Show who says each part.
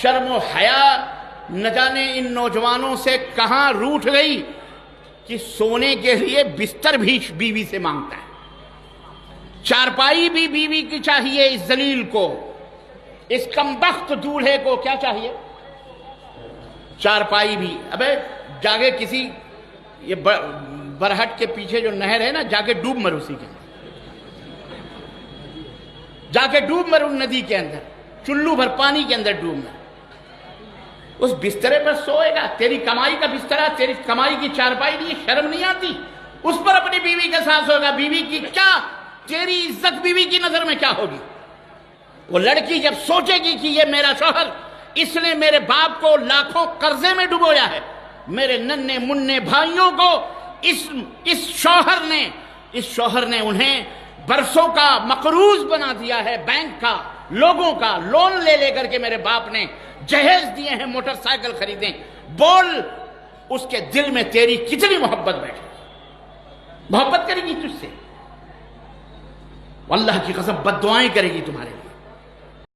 Speaker 1: شرم و حیا نہ جانے ان نوجوانوں سے کہاں روٹھ گئی کہ سونے کے لیے بستر بھی بیوی سے مانگتا ہے، چارپائی بھی بیوی کی چاہیے۔ اس ذلیل کو، اس کمبخت دولہے کو کیا چاہیے؟ چارپائی بھی۔ ابے جا کے کسی یہ برہٹ کے پیچھے جو نہر ہے نا، جا کے ڈوب مر اسی کے اندر، جا کے ڈوب مر ان ندی کے اندر، چلو بھر پانی کے اندر ڈوب مر، اس بسترے پر سوئے گا۔ تیری کمائی کا بسترا، تیری کمائی کی چارپائی نہیں، شرم نہیں آتی؟ اس پر اپنی بیوی کے ساتھ سوئے گا۔ بیوی کی کیا، تیری عزت بیوی کی نظر میں کیا ہوگی؟ وہ لڑکی جب سوچے گی کہ یہ میرا شوہر، اس نے میرے باپ کو لاکھوں قرضے میں ڈبویا ہے، میرے ننھے منھے بھائیوں کو اس شوہر نے انہیں برسوں کا مقروض بنا دیا ہے، بینک کا، لوگوں کا لون لے لے کر کے میرے باپ نے جہیز دیے ہیں، موٹر سائیکل خریدیں۔ بول اس کے دل میں تیری کتنی محبت بیٹھے، محبت کرے گی تجھ سے، واللہ کی قسم بد دعائیں کرے گی تمہارے لیے۔